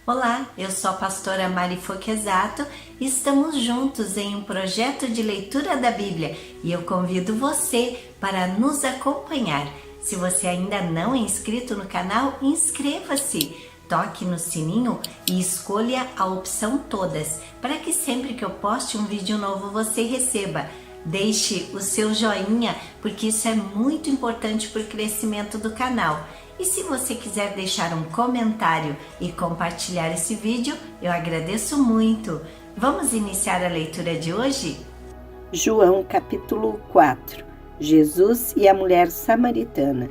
Olá, eu sou a pastora Mari Foquesato e estamos juntos em um projeto de leitura da Bíblia e eu convido você para nos acompanhar. Se você ainda não é inscrito no canal, inscreva-se, toque no sininho e escolha a opção todas, para que sempre que eu poste um vídeo novo você receba. Deixe o seu joinha, porque isso é muito importante para o crescimento do canal. E se você quiser deixar um comentário e compartilhar esse vídeo, eu agradeço muito. Vamos iniciar a leitura de hoje? João capítulo 4. Jesus e a mulher samaritana.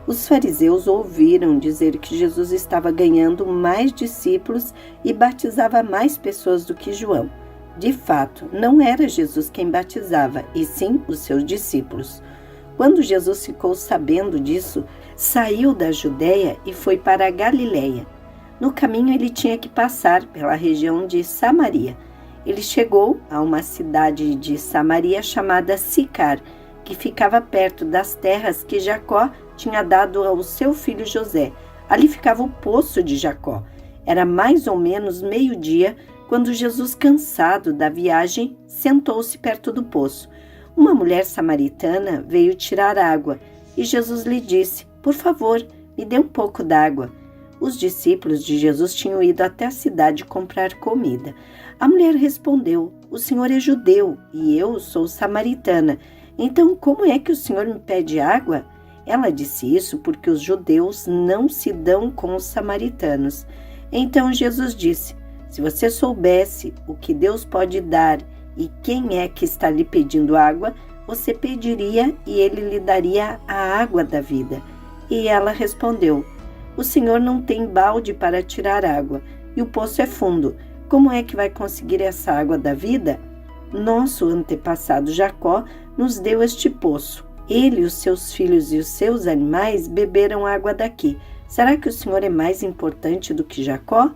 Os fariseus ouviram dizer que Jesus estava ganhando mais discípulos e batizava mais pessoas do que João. De fato, não era Jesus quem batizava, e sim os seus discípulos. Quando Jesus ficou sabendo disso, saiu da Judéia e foi para a Galiléia. No caminho ele tinha que passar pela região de Samaria. Ele chegou a uma cidade de Samaria chamada Sicar, que ficava perto das terras que Jacó tinha dado ao seu filho José. Ali ficava o poço de Jacó. Era mais ou menos meio-dia quando Jesus, cansado da viagem, sentou-se perto do poço. Uma mulher samaritana veio tirar água e Jesus lhe disse: "Por favor, me dê um pouco d'água." Os discípulos de Jesus tinham ido até a cidade comprar comida. A mulher respondeu: "O senhor é judeu e eu sou samaritana. Então, como é que o senhor me pede água?" Ela disse isso porque os judeus não se dão com os samaritanos. Então Jesus disse: "Se você soubesse o que Deus pode dar e quem é que está lhe pedindo água, você pediria e ele lhe daria a água da vida." E ela respondeu: "O senhor não tem balde para tirar água e o poço é fundo. Como é que vai conseguir essa água da vida? Nosso antepassado Jacó nos deu este poço. Ele, os seus filhos e os seus animais beberam água daqui. Será que o senhor é mais importante do que Jacó?"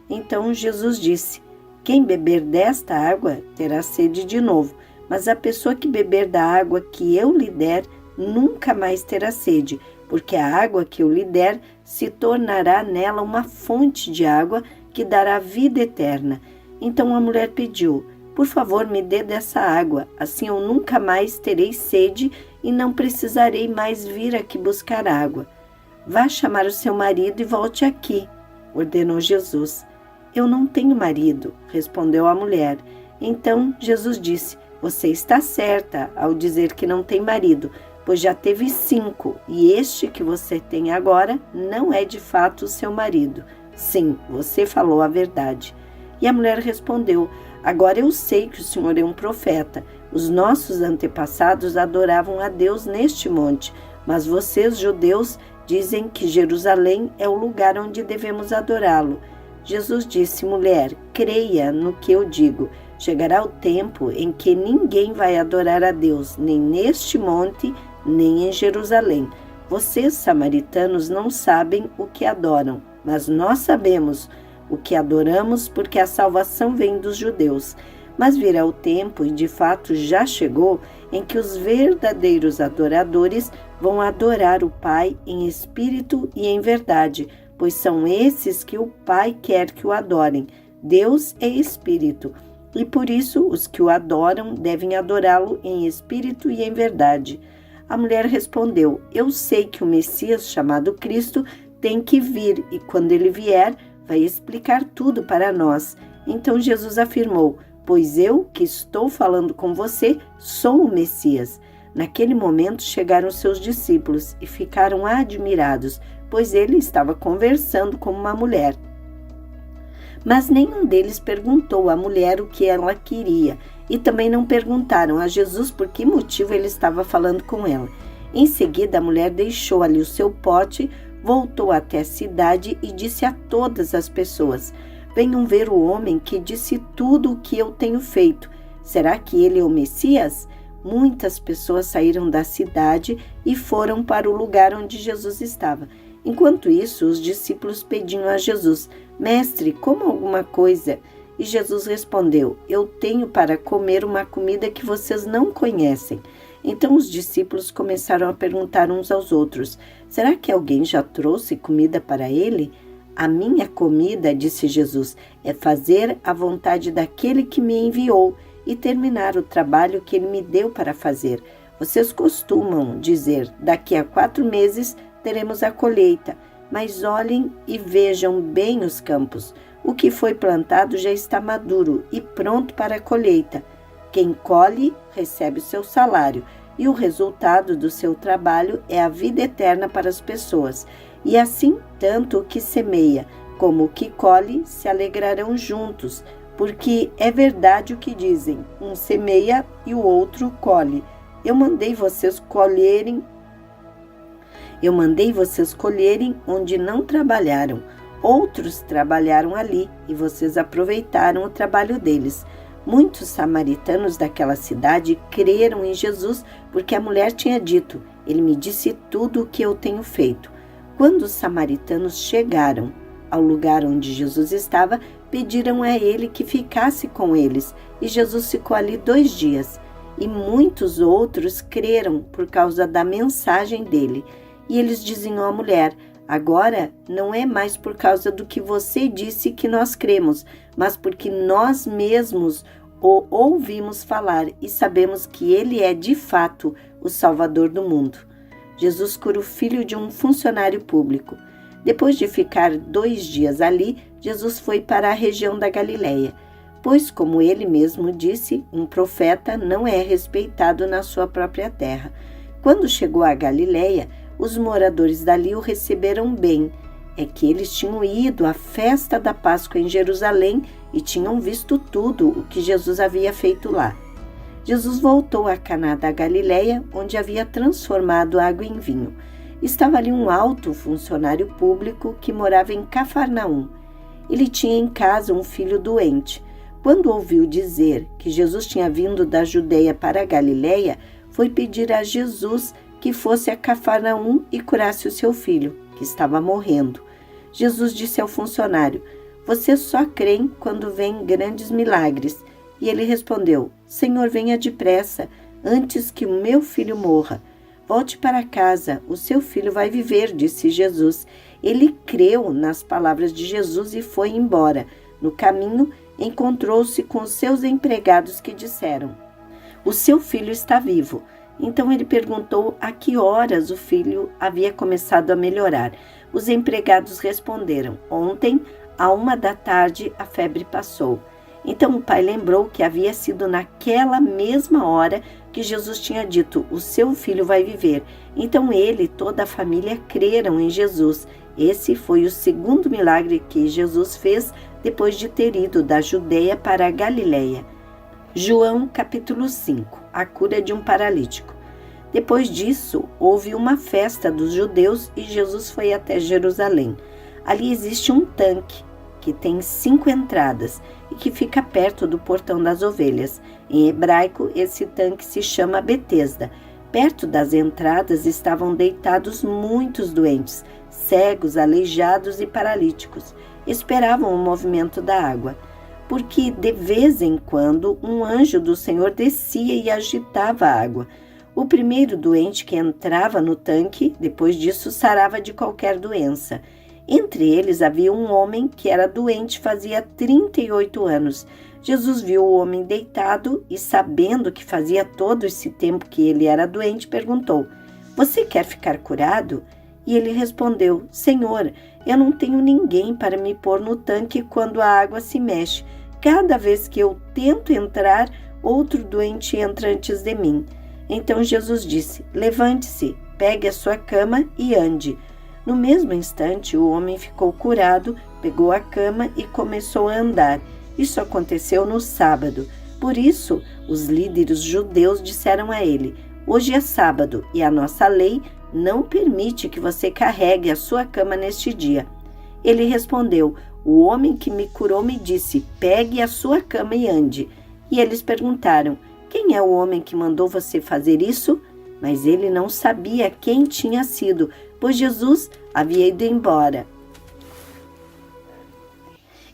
Então Jesus disse: "Quem beber desta água terá sede de novo, mas a pessoa que beber da água que eu lhe der nunca mais terá sede, porque a água que eu lhe der se tornará nela uma fonte de água que dará vida eterna." Então a mulher pediu: "Por favor, me dê dessa água, assim eu nunca mais terei sede e não precisarei mais vir aqui buscar água." "Vá chamar o seu marido e volte aqui", ordenou Jesus. "Eu não tenho marido", respondeu a mulher. Então Jesus disse: "Você está certa ao dizer que não tem marido, pois já teve 5, e este que você tem agora não é de fato o seu marido. Sim, você falou a verdade." E a mulher respondeu: "Agora eu sei que o senhor é um profeta. Os nossos antepassados adoravam a Deus neste monte, mas vocês, judeus, dizem que Jerusalém é o lugar onde devemos adorá-lo." Jesus disse: "Mulher, creia no que eu digo. Chegará o tempo em que ninguém vai adorar a Deus, nem neste monte, nem em Jerusalém. Vocês, samaritanos, não sabem o que adoram, mas nós sabemos o que adoramos, porque a salvação vem dos judeus. Mas virá o tempo, e de fato já chegou, em que os verdadeiros adoradores vão adorar o Pai em espírito e em verdade, pois são esses que o Pai quer que o adorem. Deus é espírito, e por isso os que o adoram devem adorá-lo em espírito e em verdade." A mulher respondeu: "Eu sei que o Messias, chamado Cristo, tem que vir, e quando ele vier, vai explicar tudo para nós." Então Jesus afirmou: "Pois eu, que estou falando com você, sou o Messias." Naquele momento chegaram seus discípulos e ficaram admirados, pois ele estava conversando com uma mulher. Mas nenhum deles perguntou à mulher o que ela queria, e também não perguntaram a Jesus por que motivo ele estava falando com ela. Em seguida, a mulher deixou ali o seu pote, voltou até a cidade e disse a todas as pessoas: "Venham ver o homem que disse tudo o que eu tenho feito. Será que ele é o Messias?" Muitas pessoas saíram da cidade e foram para o lugar onde Jesus estava. Enquanto isso, os discípulos pediam a Jesus: "Mestre, coma alguma coisa." E Jesus respondeu: "Eu tenho para comer uma comida que vocês não conhecem." Então os discípulos começaram a perguntar uns aos outros: "Será que alguém já trouxe comida para ele?" A minha comida, disse Jesus, é fazer a vontade daquele que me enviou e terminar o trabalho que ele me deu para fazer. Vocês costumam dizer, daqui a 4 meses teremos a colheita, mas olhem e vejam bem os campos. O que foi plantado já está maduro e pronto para a colheita. Quem colhe recebe o seu salário, e o resultado do seu trabalho é a vida eterna para as pessoas. E assim, tanto o que semeia como o que colhe se alegrarão juntos, porque é verdade o que dizem, um semeia e o outro colhe. Eu mandei vocês colherem onde não trabalharam. Outros trabalharam ali e vocês aproveitaram o trabalho deles. Muitos samaritanos daquela cidade creram em Jesus porque a mulher tinha dito, ele me disse tudo o que eu tenho feito. Quando os samaritanos chegaram ao lugar onde Jesus estava, pediram a ele que ficasse com eles, e Jesus ficou ali 2 dias. E muitos outros creram por causa da mensagem dele. E eles diziam à mulher, agora não é mais por causa do que você disse que nós cremos, mas porque nós mesmos o ouvimos falar e sabemos que ele é de fato o Salvador do mundo. Jesus cura o filho de um funcionário público. Depois de ficar 2 dias ali, Jesus foi para a região da Galileia, pois, como ele mesmo disse, um profeta não é respeitado na sua própria terra. Quando chegou à Galileia, os moradores dali o receberam bem. É que eles tinham ido à festa da Páscoa em Jerusalém e tinham visto tudo o que Jesus havia feito lá. Jesus voltou a Caná da Galileia, onde havia transformado água em vinho. Estava ali um alto funcionário público que morava em Cafarnaum. Ele tinha em casa um filho doente. Quando ouviu dizer que Jesus tinha vindo da Judeia para a Galileia, foi pedir a Jesus que fosse a Cafarnaum e curasse o seu filho, que estava morrendo. Jesus disse ao funcionário, vocês só creem quando vêm grandes milagres. E ele respondeu, Senhor, venha depressa, antes que o meu filho morra. Volte para casa, o seu filho vai viver, disse Jesus. Ele creu nas palavras de Jesus e foi embora. No caminho, encontrou-se com os seus empregados que disseram, o seu filho está vivo. Então ele perguntou a que horas o filho havia começado a melhorar. Os empregados responderam, ontem, à 1h a febre passou. Então o pai lembrou que havia sido naquela mesma hora que Jesus tinha dito, o seu filho vai viver. Então ele e toda a família creram em Jesus. Esse foi o segundo milagre que Jesus fez depois de ter ido da Judeia para a Galileia. João capítulo 5, a cura de um paralítico. Depois disso, houve uma festa dos judeus e Jesus foi até Jerusalém. Ali existe um tanque que tem 5 entradas e que fica perto do portão das ovelhas. Em hebraico, esse tanque se chama Betesda. Perto das entradas estavam deitados muitos doentes, cegos, aleijados e paralíticos. Esperavam o movimento da água, porque de vez em quando um anjo do Senhor descia e agitava a água. O primeiro doente que entrava no tanque, depois disso, sarava de qualquer doença. Entre eles havia um homem que era doente fazia 38 anos. Jesus viu o homem deitado e, sabendo que fazia todo esse tempo que ele era doente, perguntou, você quer ficar curado? E ele respondeu, Senhor, eu não tenho ninguém para me pôr no tanque quando a água se mexe. Cada vez que eu tento entrar, outro doente entra antes de mim. Então Jesus disse, levante-se, pegue a sua cama e ande. No mesmo instante, o homem ficou curado, pegou a cama e começou a andar. Isso aconteceu no sábado. Por isso, os líderes judeus disseram a ele, hoje é sábado e a nossa lei não permite que você carregue a sua cama neste dia. Ele respondeu, o homem que me curou me disse, pegue a sua cama e ande. E eles perguntaram, quem é o homem que mandou você fazer isso? Mas ele não sabia quem tinha sido, pois Jesus havia ido embora.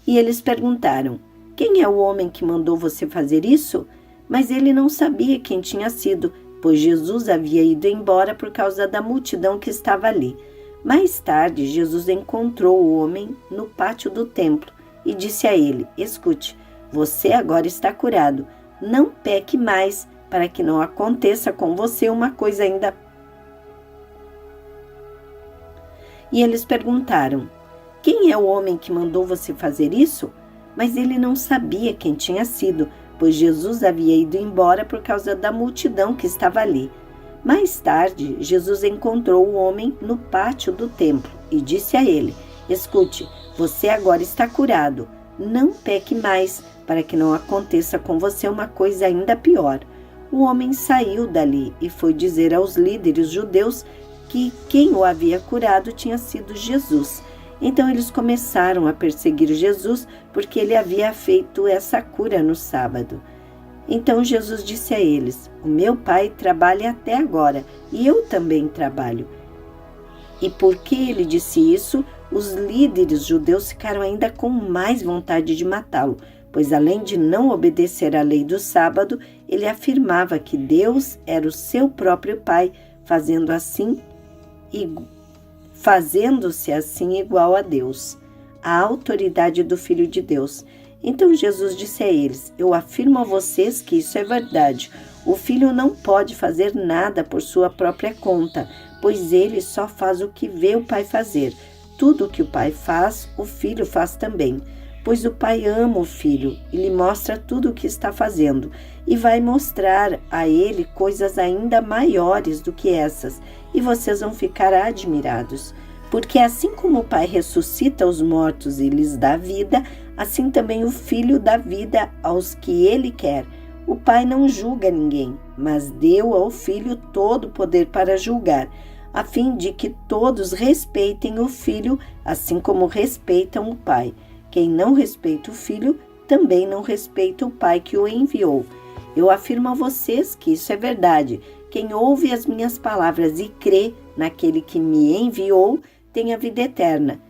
E eles perguntaram, quem é o homem que mandou você fazer isso? Mas ele não sabia quem tinha sido, pois Jesus havia ido embora por causa da multidão que estava ali. Mais tarde, Jesus encontrou o homem no pátio do templo e disse a ele: escute, você agora está curado. Não peque mais, para que não aconteça com você uma coisa ainda. E eles perguntaram: quem é o homem que mandou você fazer isso? Mas ele não sabia quem tinha sido, pois Jesus havia ido embora por causa da multidão que estava ali. Mais tarde, Jesus encontrou o homem no pátio do templo e disse a ele: escute, você agora está curado. Não peque mais, para que não aconteça com você uma coisa ainda pior. O homem saiu dali e foi dizer aos líderes judeus que quem o havia curado tinha sido Jesus. Então eles começaram a perseguir Jesus porque ele havia feito essa cura no sábado. Então Jesus disse a eles: o meu Pai trabalha até agora e eu também trabalho. E porque ele disse isso, os líderes judeus ficaram ainda com mais vontade de matá-lo, pois além de não obedecer à lei do sábado, ele afirmava que Deus era o seu próprio Pai, fazendo-se assim igual a Deus, a autoridade do Filho de Deus. Então Jesus disse a eles: eu afirmo a vocês que isso é verdade. O Filho não pode fazer nada por sua própria conta, pois ele só faz o que vê o Pai fazer. Tudo o que o Pai faz, o Filho faz também. Pois o Pai ama o Filho e lhe mostra tudo o que está fazendo, e vai mostrar a ele coisas ainda maiores do que essas, e vocês vão ficar admirados. Porque assim como o Pai ressuscita os mortos e lhes dá vida, assim também o Filho dá vida aos que ele quer. O Pai não julga ninguém, mas deu ao Filho todo o poder para julgar, a fim de que todos respeitem o Filho, assim como respeitam o Pai. Quem não respeita o Filho, também não respeita o Pai que o enviou. Eu afirmo a vocês que isso é verdade. Quem ouve as minhas palavras e crê naquele que me enviou, tem a vida eterna,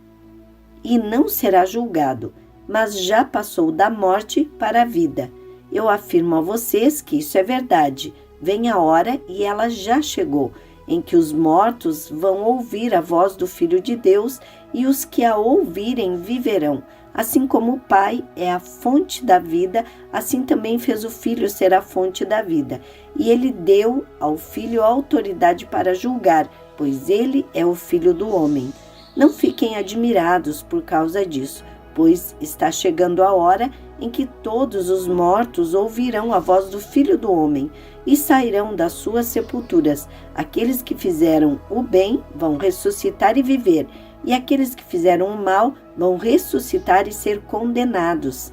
e não será julgado, mas já passou da morte para a vida. Eu afirmo a vocês que isso é verdade. Vem a hora, e ela já chegou, em que os mortos vão ouvir a voz do Filho de Deus, e os que a ouvirem viverão. Assim como o Pai é a fonte da vida, assim também fez o Filho ser a fonte da vida. E ele deu ao Filho autoridade para julgar, pois ele é o Filho do homem. Não fiquem admirados por causa disso, pois está chegando a hora em que todos os mortos ouvirão a voz do Filho do homem e sairão das suas sepulturas. Aqueles que fizeram o bem vão ressuscitar e viver, e aqueles que fizeram o mal vão ressuscitar e ser condenados.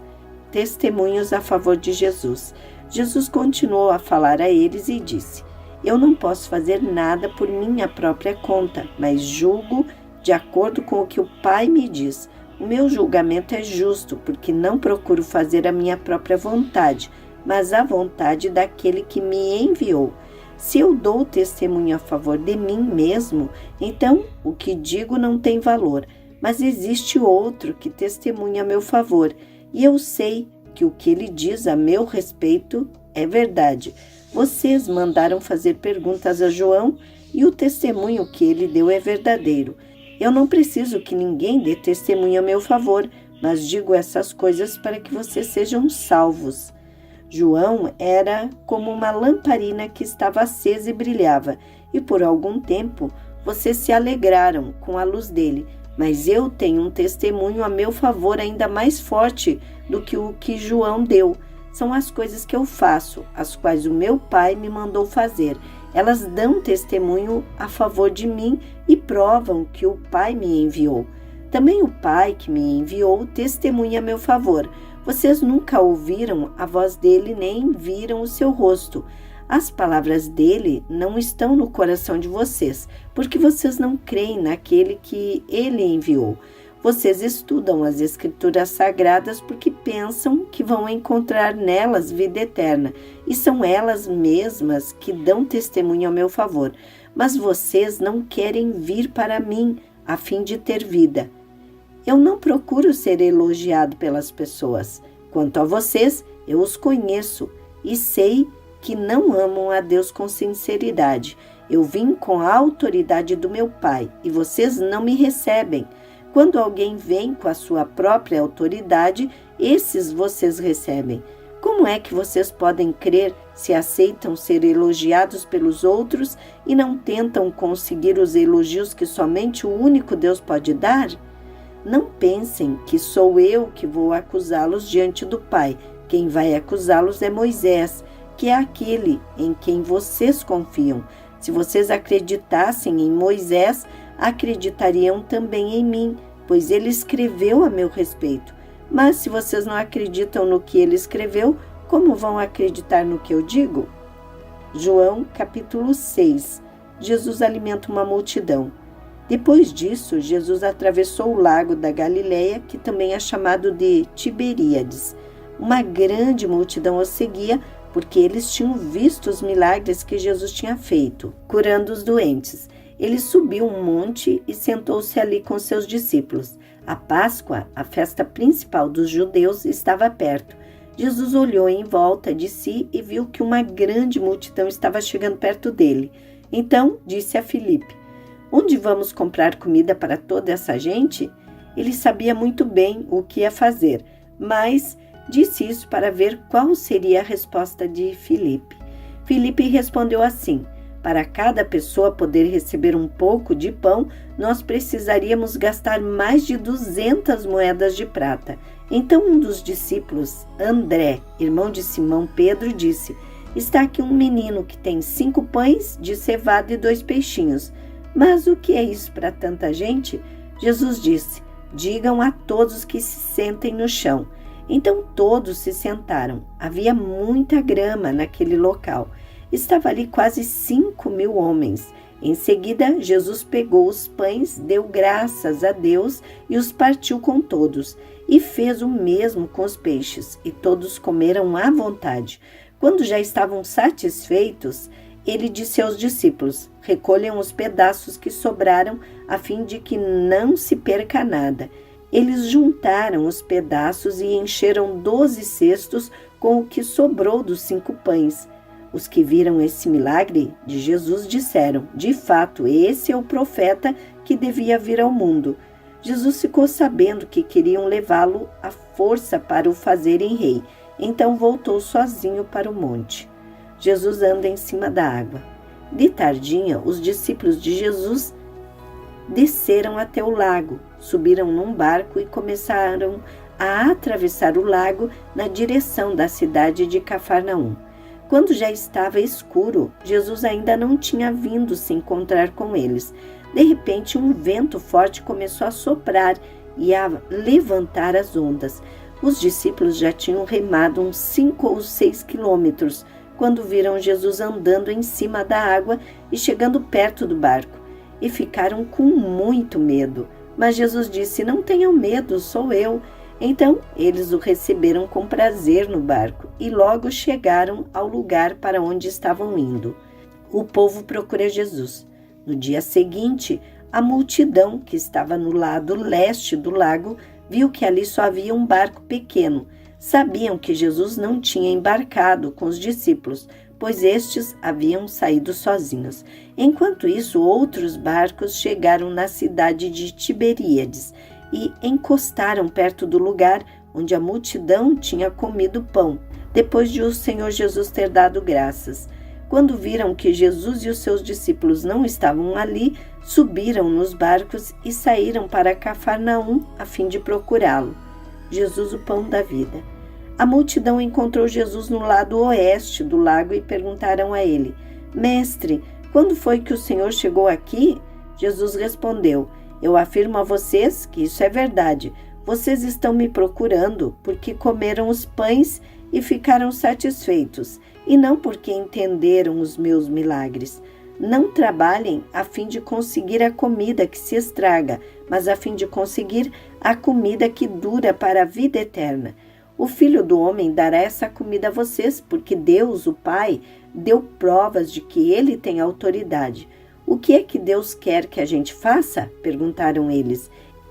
Testemunhos a favor de Jesus. Jesus continuou a falar a eles e disse: eu não posso fazer nada por minha própria conta, mas julgo de acordo com o que o Pai me diz. O meu julgamento é justo, porque não procuro fazer a minha própria vontade, mas a vontade daquele que me enviou. Se eu dou testemunho a favor de mim mesmo, então o que digo não tem valor, mas existe outro que testemunha a meu favor, e eu sei que o que ele diz a meu respeito é verdade. Vocês mandaram fazer perguntas a João, e o testemunho que ele deu é verdadeiro. Eu não preciso que ninguém dê testemunho a meu favor, mas digo essas coisas para que vocês sejam salvos. João era como uma lamparina que estava acesa e brilhava, e por algum tempo vocês se alegraram com a luz dele. Mas eu tenho um testemunho a meu favor ainda mais forte do que o que João deu. São as coisas que eu faço, as quais o meu Pai me mandou fazer. Elas dão testemunho a favor de mim e provam que o Pai me enviou. Também o Pai que me enviou testemunha a meu favor. Vocês nunca ouviram a voz dele nem viram o seu rosto. As palavras dele não estão no coração de vocês, porque vocês não creem naquele que ele enviou. Vocês estudam as Escrituras Sagradas porque pensam que vão encontrar nelas vida eterna, e são elas mesmas que dão testemunho a meu favor. Mas vocês não querem vir para mim a fim de ter vida. Eu não procuro ser elogiado pelas pessoas. Quanto a vocês, eu os conheço e sei que não amam a Deus com sinceridade. Eu vim com a autoridade do meu Pai e vocês não me recebem. Quando alguém vem com a sua própria autoridade, esses vocês recebem. Como é que vocês podem crer se aceitam ser elogiados pelos outros e não tentam conseguir os elogios que somente o único Deus pode dar? Não pensem que sou eu que vou acusá-los diante do Pai. Quem vai acusá-los é Moisés, que é aquele em quem vocês confiam. Se vocês acreditassem em Moisés, acreditariam também em mim, pois ele escreveu a meu respeito. Mas se vocês não acreditam no que ele escreveu, como vão acreditar no que eu digo? João capítulo 6. Jesus alimenta uma multidão. Depois disso, Jesus atravessou o lago da Galileia, que também é chamado de Tiberíades. Uma grande multidão o seguia, porque eles tinham visto os milagres que Jesus tinha feito, curando os doentes. Ele subiu um monte e sentou-se ali com seus discípulos. A Páscoa, a festa principal dos judeus, estava perto. Jesus olhou em volta de si e viu que uma grande multidão estava chegando perto dele. Então disse a Filipe: "Onde vamos comprar comida para toda essa gente?" Ele sabia muito bem o que ia fazer, mas disse isso para ver qual seria a resposta de Filipe. Filipe respondeu assim: "Para cada pessoa poder receber um pouco de pão, nós precisaríamos gastar mais de 200 moedas de prata." Então um dos discípulos, André, irmão de Simão Pedro, disse: "Está aqui um menino que tem 5 pães de cevada e 2 peixinhos. Mas o que é isso para tanta gente?" Jesus disse: "Digam a todos que se sentem no chão." Então todos se sentaram. Havia muita grama naquele local. Estava ali quase 5.000 homens. Em seguida, Jesus pegou os pães, deu graças a Deus e os partiu com todos. E fez o mesmo com os peixes, e todos comeram à vontade. Quando já estavam satisfeitos, ele disse aos discípulos: "Recolham os pedaços que sobraram, a fim de que não se perca nada." Eles juntaram os pedaços e encheram 12 cestos com o que sobrou dos 5 pães. Os que viram esse milagre de Jesus disseram: "De fato, esse é o profeta que devia vir ao mundo." Jesus ficou sabendo que queriam levá-lo à força para o fazerem rei. Então voltou sozinho para o monte. Jesus anda em cima da água. De tardinha, os discípulos de Jesus desceram até o lago, subiram num barco e começaram a atravessar o lago na direção da cidade de Cafarnaum. Quando já estava escuro, Jesus ainda não tinha vindo se encontrar com eles. De repente, um vento forte começou a soprar e a levantar as ondas. Os discípulos já tinham remado uns 5 ou 6 quilômetros quando viram Jesus andando em cima da água e chegando perto do barco, e ficaram com muito medo. Mas Jesus disse: "Não tenham medo, sou eu." Então eles o receberam com prazer no barco e logo chegaram ao lugar para onde estavam indo. O povo procura Jesus. No dia seguinte, a multidão que estava no lado leste do lago viu que ali só havia um barco pequeno. Sabiam que Jesus não tinha embarcado com os discípulos, pois estes haviam saído sozinhos. Enquanto isso, outros barcos chegaram na cidade de Tiberíades e encostaram perto do lugar onde a multidão tinha comido pão, depois de o Senhor Jesus ter dado graças. Quando viram que Jesus e os seus discípulos não estavam ali, subiram nos barcos e saíram para Cafarnaum a fim de procurá-lo. Jesus, o pão da vida. A multidão encontrou Jesus no lado oeste do lago e perguntaram a ele: "Mestre, quando foi que o Senhor chegou aqui?" Jesus respondeu: "Eu afirmo a vocês que isso é verdade. Vocês estão me procurando porque comeram os pães e ficaram satisfeitos, e não porque entenderam os meus milagres. Não trabalhem a fim de conseguir a comida que se estraga, mas a fim de conseguir a comida que dura para a vida eterna. O Filho do Homem dará essa comida a vocês, porque Deus, o Pai, deu provas de que ele tem autoridade." "O que é que Deus quer que a gente faça?" perguntaram eles.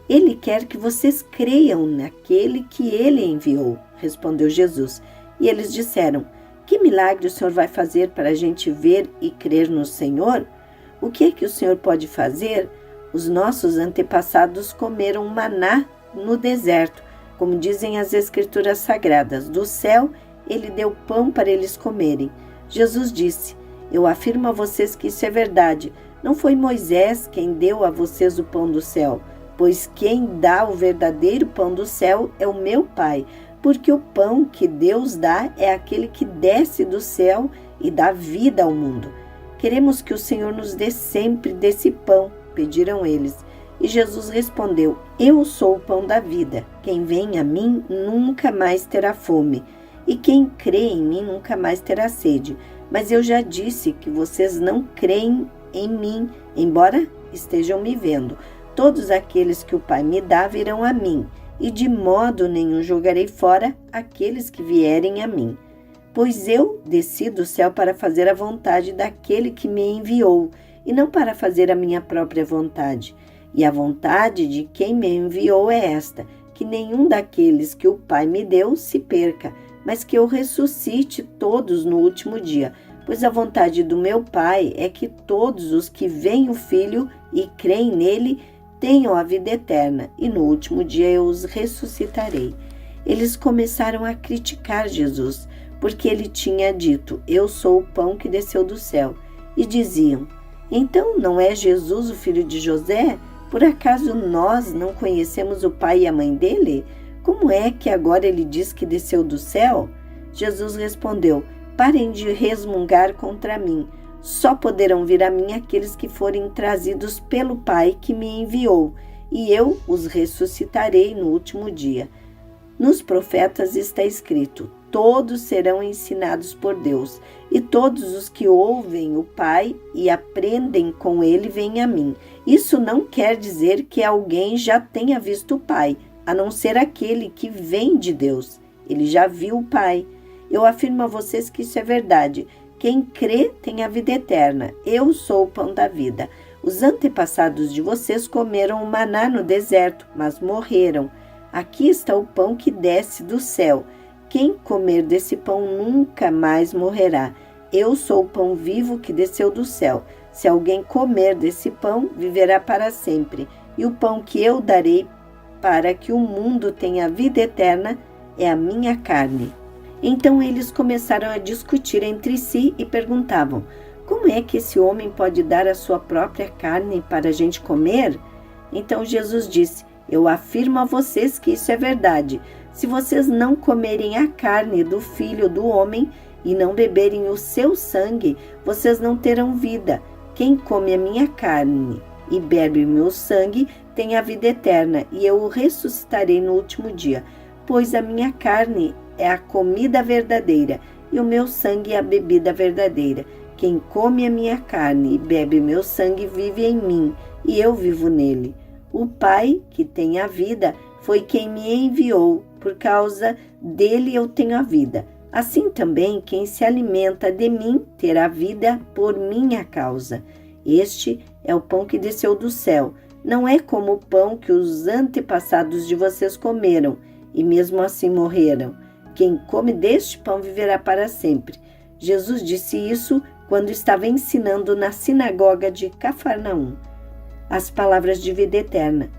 "Ele quer que vocês creiam naquele que ele enviou", respondeu Jesus. E eles disseram: "Que milagre o Senhor vai fazer para a gente ver e crer no Senhor?" O que é que o Senhor pode fazer? Os nossos antepassados comeram maná no deserto, como dizem as Escrituras Sagradas. Do céu, ele deu pão para eles comerem. Jesus disse: eu afirmo a vocês que isso é verdade. Não foi Moisés quem deu a vocês o pão do céu, pois quem dá o verdadeiro pão do céu é o meu Pai, porque o pão que Deus dá é aquele que desce do céu e dá vida ao mundo. Queremos que o Senhor nos dê sempre desse pão, pediram eles. E Jesus respondeu: eu sou o pão da vida. Quem vem a mim nunca mais terá fome, e quem crê em mim nunca mais terá sede. Mas eu já disse que vocês não creem em mim, embora estejam me vendo. Todos aqueles que o Pai me dá virão a mim, e de modo nenhum jogarei fora aqueles que vierem a mim. Pois eu desci do céu para fazer a vontade daquele que me enviou, e não para fazer a minha própria vontade. E a vontade de quem me enviou é esta, que nenhum daqueles que o Pai me deu se perca, mas que eu ressuscite todos no último dia. Pois a vontade do meu Pai é que todos os que veem o Filho e creem nele tenham a vida eterna, e no último dia eu os ressuscitarei. Eles começaram a criticar Jesus, porque ele tinha dito: eu sou o pão que desceu do céu. E diziam: então não é Jesus o filho de José? Por acaso nós não conhecemos o pai e a mãe dele? Como é que agora ele diz que desceu do céu? Jesus respondeu: parem de resmungar contra mim. Só poderão vir a mim aqueles que forem trazidos pelo Pai que me enviou, e eu os ressuscitarei no último dia. Nos profetas está escrito: todos serão ensinados por Deus, e todos os que ouvem o Pai e aprendem com ele vêm a mim. Isso não quer dizer que alguém já tenha visto o Pai, a não ser aquele que vem de Deus. Ele já viu o Pai. Eu afirmo a vocês que isso é verdade. Quem crê tem a vida eterna. Eu sou o pão da vida. Os antepassados de vocês comeram o maná no deserto, mas morreram. Aqui está o pão que desce do céu. Quem comer desse pão nunca mais morrerá. Eu sou o pão vivo que desceu do céu. Se alguém comer desse pão, viverá para sempre. E o pão que eu darei para que o mundo tenha vida eterna é a minha carne. Então eles começaram a discutir entre si e perguntavam: como é que esse homem pode dar a sua própria carne para a gente comer? Então Jesus disse: eu afirmo a vocês que isso é verdade. Se vocês não comerem a carne do Filho do Homem e não beberem o seu sangue, vocês não terão vida. Quem come a minha carne e bebe o meu sangue tem a vida eterna, e eu o ressuscitarei no último dia. Pois a minha carne é a comida verdadeira, e o meu sangue é a bebida verdadeira. Quem come a minha carne e bebe meu sangue vive em mim, e eu vivo nele. O Pai, que tem a vida, foi quem me enviou. Por causa dele eu tenho a vida. Assim também, quem se alimenta de mim terá vida por minha causa. Este é o pão que desceu do céu. Não é como o pão que os antepassados de vocês comeram, e mesmo assim morreram. Quem come deste pão viverá para sempre. Jesus disse isso quando estava ensinando na sinagoga de Cafarnaum. As palavras de vida eterna.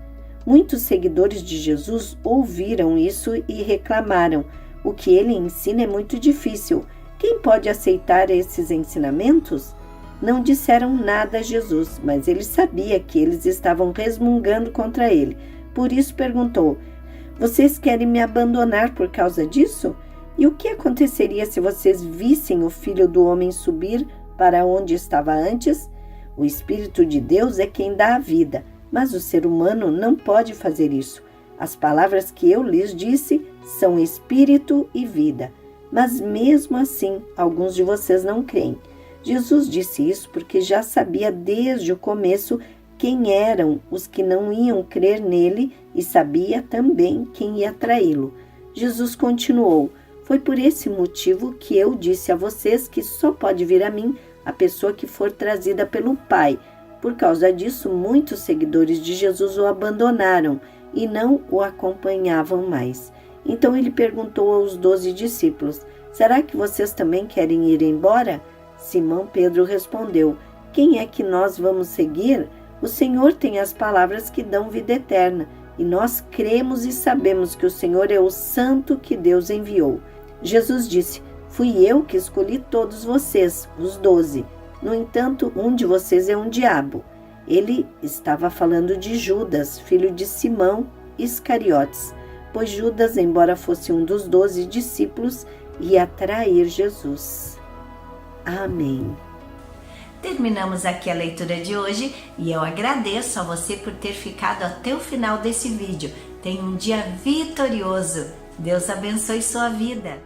Muitos seguidores de Jesus ouviram isso e reclamaram: o que ele ensina é muito difícil. Quem pode aceitar esses ensinamentos? Não disseram nada a Jesus, mas ele sabia que eles estavam resmungando contra ele. Por isso perguntou: vocês querem me abandonar por causa disso? E o que aconteceria se vocês vissem o Filho do Homem subir para onde estava antes? O Espírito de Deus é quem dá a vida, mas o ser humano não pode fazer isso. As palavras que eu lhes disse são espírito e vida, mas mesmo assim alguns de vocês não creem. Jesus disse isso porque já sabia desde o começo quem eram os que não iam crer nele e sabia também quem ia traí-lo. Jesus continuou: foi por esse motivo que eu disse a vocês que só pode vir a mim a pessoa que for trazida pelo Pai. Por causa disso, muitos seguidores de Jesus o abandonaram e não o acompanhavam mais. Então ele perguntou aos 12 discípulos: será que vocês também querem ir embora? Simão Pedro respondeu: Quem é que nós vamos seguir? O Senhor tem as palavras que dão vida eterna, e nós cremos e sabemos que o Senhor é o Santo que Deus enviou. Jesus disse: fui eu que escolhi todos vocês, os 12. No entanto, um de vocês é um diabo. Ele estava falando de Judas, filho de Simão Iscariotes, pois Judas, embora fosse um dos 12 discípulos, ia trair Jesus. Amém. Terminamos aqui a leitura de hoje e eu agradeço a você por ter ficado até o final desse vídeo. Tenha um dia vitorioso. Deus abençoe sua vida.